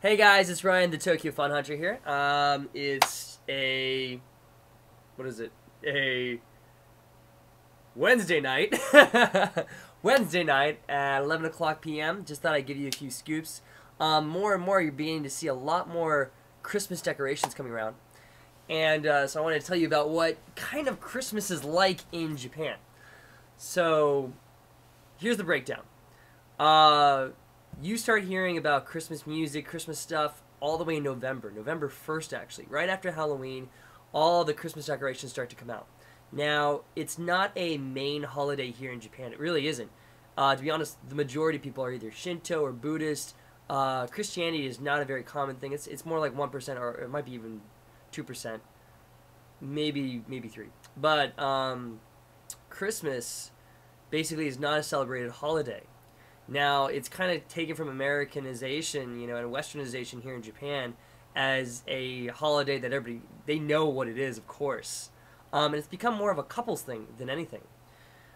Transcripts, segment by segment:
Hey guys, it's Ryan, the Tokyo Fun Hunter here. It's a what is it? A Wednesday night. Wednesday night at 11 o'clock p.m. Just thought I'd give you a few scoops. More and more, you're beginning to see a lot more Christmas decorations coming around, and so I wanted to tell you about what kind of Christmas is like in Japan. So here's the breakdown. You start hearing about Christmas music, Christmas stuff, all the way in November. November 1st, actually. Right after Halloween, all the Christmas decorations start to come out. Now, it's not a main holiday here in Japan. It really isn't. To be honest, the majority of people are either Shinto or Buddhist. Christianity is not a very common thing. It's more like 1%, or it might be even 2%. Maybe 3%. But Christmas basically is not a celebrated holiday. Now, it's kind of taken from Americanization, and Westernization here in Japan as a holiday that everybody, they know what it is, of course. And it's become more of a couples thing than anything.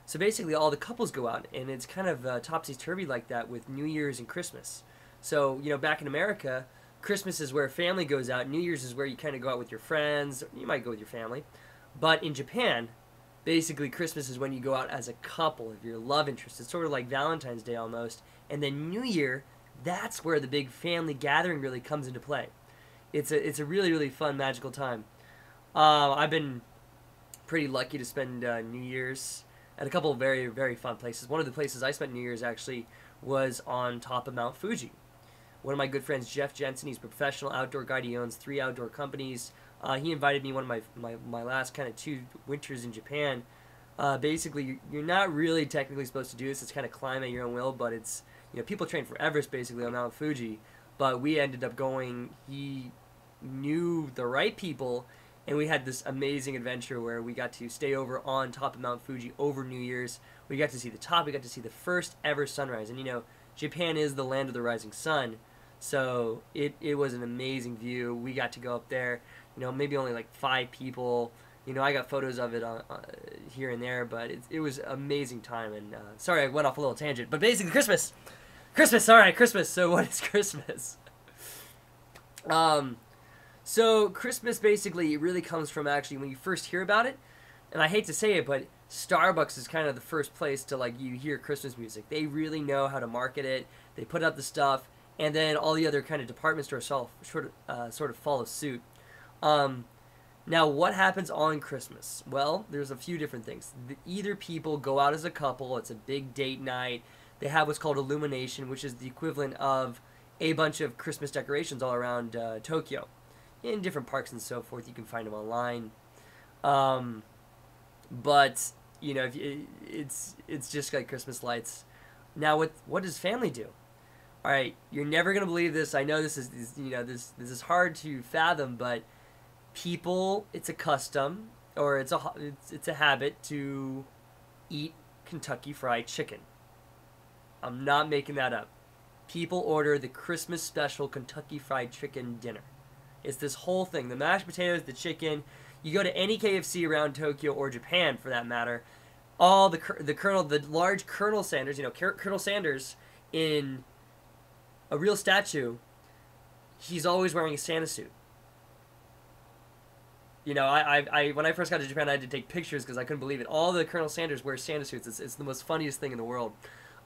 So basically, all the couples go out, and it's kind of topsy-turvy like that with New Year's and Christmas. So, back in America, Christmas is where family goes out. New Year's is where you kind of go out with your friends. You might go with your family. But in Japan, basically, Christmas is when you go out as a couple, if you're love interest. It's sort of like Valentine's Day almost. And then New Year, that's where the big family gathering really comes into play. It's a really, really fun, magical time. I've been pretty lucky to spend New Year's at a couple of very, very fun places. One of the places I spent New Year's actually was on top of Mount Fuji. One of my good friends, Jeff Jensen, he's a professional outdoor guide. He owns 3 outdoor companies. He invited me one of my last kind of 2 winters in Japan. Basically, you're not really technically supposed to do this. It's kind of climb at your own will, but it's, people train for Everest basically on Mount Fuji. But we ended up going, he knew the right people, and we had this amazing adventure where we got to stay over on top of Mount Fuji over New Year's. We got to see the top. We got to see the first ever sunrise. And, Japan is the land of the rising sun. So it was an amazing view. We got to go up there, maybe only like 5 people. I got photos of it here and there, but it was an amazing time. And sorry, I went off a little tangent, but basically Christmas. All right, Christmas. So what is Christmas? So Christmas basically it really comes from actually when you first hear about it, and I hate to say it, but Starbucks is kind of the first place to you hear Christmas music. They really know how to market it. They put out the stuff. And then all the other kind of department stores sort of follow suit. Now, what happens on Christmas? Well, there's a few different things. Either people go out as a couple. It's a big date night. They have what's called illumination, which is the equivalent of a bunch of Christmas decorations all around Tokyo. In different parks and so forth. You can find them online. But, it's just like Christmas lights. Now, what does family do? All right, you're never gonna believe this. I know this is this is hard to fathom, but people, it's a custom or it's a habit to eat Kentucky Fried Chicken. I'm not making that up. People order the Christmas special Kentucky Fried Chicken dinner. It's this whole thing: the mashed potatoes, the chicken. You go to any KFC around Tokyo or Japan, for that matter. All the large Colonel Sanders, Colonel Sanders in a real statue, he's always wearing a Santa suit. I when I first got to Japan, I had to take pictures because I couldn't believe it. All the Colonel Sanders wear Santa suits. It's the most funniest thing in the world.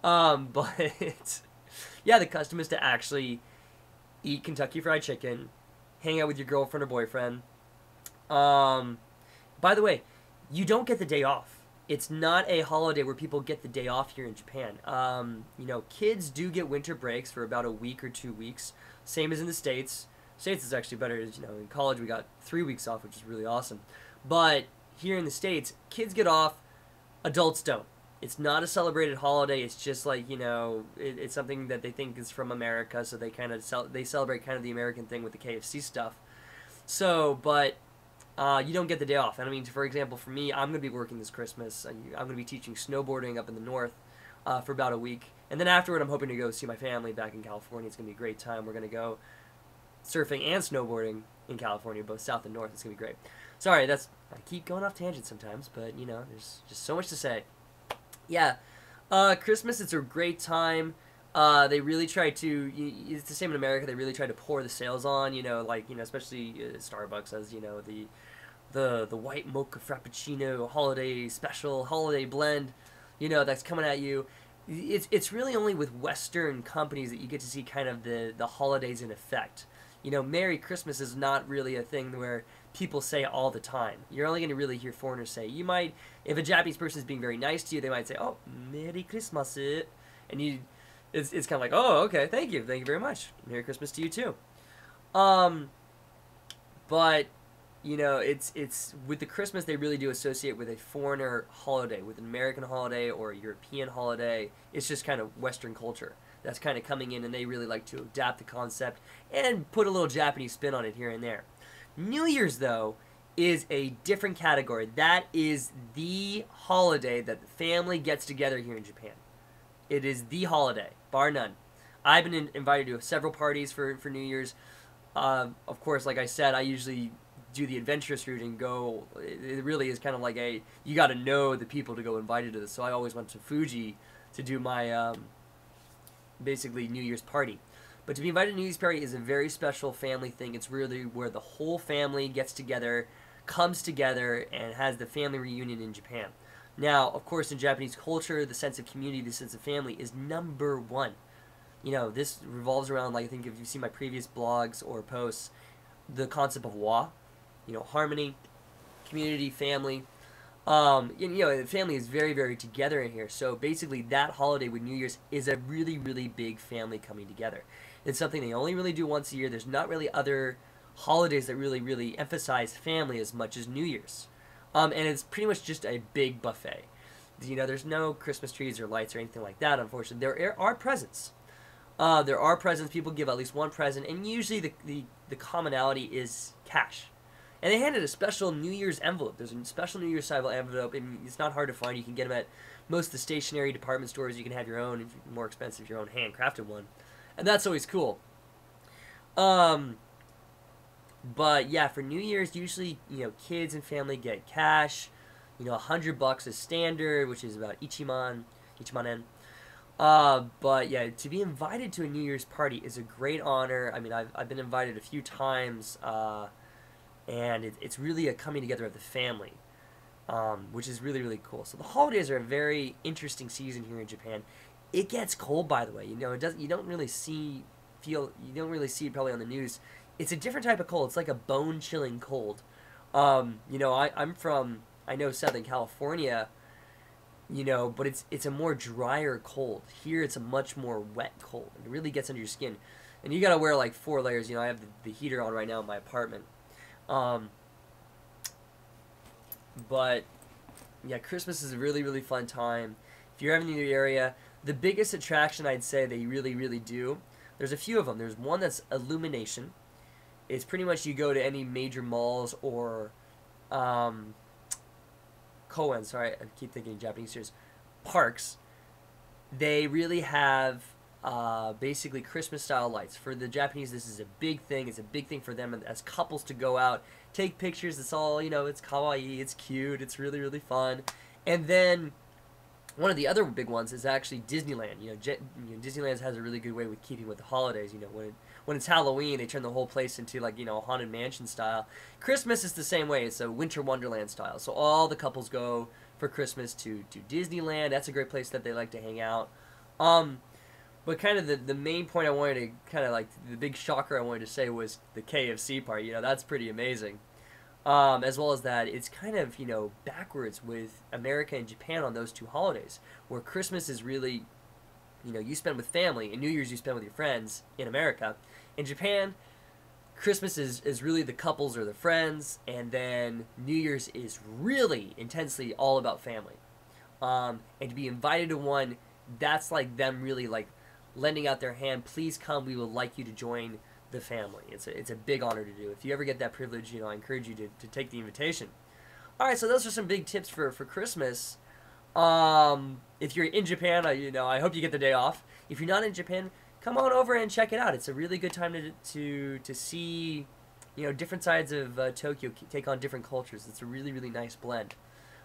But yeah, the custom is to actually eat Kentucky Fried Chicken, hang out with your girlfriend or boyfriend. By the way, you don't get the day off. It's not a holiday where people get the day off here in Japan. Kids do get winter breaks for about a week or 2 weeks, same as in the States. States is actually better. In college we got 3 weeks off, which is really awesome. But here in the States, kids get off, adults don't. It's not a celebrated holiday. It's just like, it's something that they think is from America, so they kind of they celebrate kind of the American thing with the KFC stuff. So, but you don't get the day off. And I mean, for example, for me, I'm going to be working this Christmas. I'm going to be teaching snowboarding up in the north for about a week. And then afterward, I'm hoping to go see my family back in California. It's going to be a great time. We're going to go surfing and snowboarding in California, both south and north. It's going to be great. Sorry, I keep going off tangents sometimes, but, there's just so much to say. Yeah, Christmas, it's a great time. They really try to. It's the same in America. They really try to pour the sales on. Like especially Starbucks as the white mocha frappuccino holiday special holiday blend. That's coming at you. It's really only with Western companies that you get to see kind of the holidays in effect. Merry Christmas is not really a thing where people say all the time. You're only going to really hear foreigners say. You might, if a Japanese person is being very nice to you, they might say, "Oh, Merry Christmas," and it's kind of like, "Oh, okay, thank you very much, Merry Christmas to you too." But it's with the Christmas they really do associate with a foreigner holiday, with an American holiday or a European holiday. It's just kind of Western culture that's kind of coming in, and they really like to adapt the concept and put a little Japanese spin on it here and there. New Year's, though, is a different category. That is the holiday that the family gets together here in Japan. It is the holiday, bar none. I've been invited to several parties for New Year's. Of course, like I said, I usually do the adventurous route and go. It really is kind of like you got to know the people to go invited to this. So I always went to Fuji to do my basically New Year's party. But to be invited to New Year's party is a very special family thing. It's really where the whole family gets together, comes together, and has the family reunion in Japan. Now, of course, in Japanese culture, the sense of community, the sense of family is number one. This revolves around, like I think if you've seen my previous blogs or posts, the concept of wa, harmony, community, family. The family is very, very together in here. So basically, that holiday with New Year's is a really, really big family coming together. It's something they only really do once a year. There's not really other holidays that really, really emphasize family as much as New Year's. And it's pretty much just a big buffet. There's no Christmas trees or lights or anything like that, unfortunately. There are presents. There are presents. People give at least one present, and usually the commonality is cash. And they handed a special New Year's envelope. There's a special New Year's style envelope, and it's not hard to find. You can get them at most of the stationary department stores. You can have your own, more expensive, your own handcrafted one. And that's always cool. But yeah, for New Year's, usually, kids and family get cash. $100 is standard, which is about ichiman-en. But yeah, to be invited to a New Year's party is a great honor. I mean, I've been invited a few times, and it's really a coming together of the family, which is really, really cool. So the holidays are a very interesting season here in Japan. It gets cold, by the way. You don't really see it probably on the news. It's a different type of cold. It's like a bone-chilling cold. I'm from Southern California, but it's a more drier cold. Here it's a much more wet cold. It really gets under your skin. And you gotta wear like 4 layers. I have the heater on right now in my apartment. But yeah, Christmas is a really, really fun time. If you're ever in the area, the biggest attraction I'd say they really, really do, there's a few of them. There's one that's illumination. It's pretty much you go to any major malls or koen, sorry, I keep thinking Japanese series, parks. They really have basically Christmas style lights. For the Japanese, this is a big thing. It's a big thing for them as couples to go out, take pictures. It's all, it's kawaii, it's cute, it's really, really fun. And then one of the other big ones is actually Disneyland. Disneyland has a really good way with keeping with the holidays. When it's Halloween, they turn the whole place into like a haunted mansion style. Christmas is the same way. It's a winter wonderland style. So all the couples go for Christmas to Disneyland. That's a great place that they like to hang out. But kind of the main point I wanted to kind of like the big shocker I wanted to say was the KFC part. That's pretty amazing. As well as that, it's kind of, backwards with America and Japan on those two holidays, where Christmas is really, you spend with family, and New Year's you spend with your friends in America. In Japan, Christmas is really the couples or the friends, and then New Year's is really intensely all about family. And to be invited to one, that's like them really like lending out their hand. Please come, we would like you to join the family. It's a big honor to do. If you ever get that privilege, I encourage you to take the invitation. Alright, so those are some big tips for Christmas. If you're in Japan, I hope you get the day off. If you're not in Japan, come on over and check it out. It's a really good time to see, different sides of Tokyo take on different cultures. It's a really, really nice blend.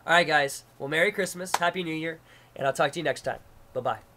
Alright guys, well Merry Christmas, Happy New Year, and I'll talk to you next time. Bye-bye.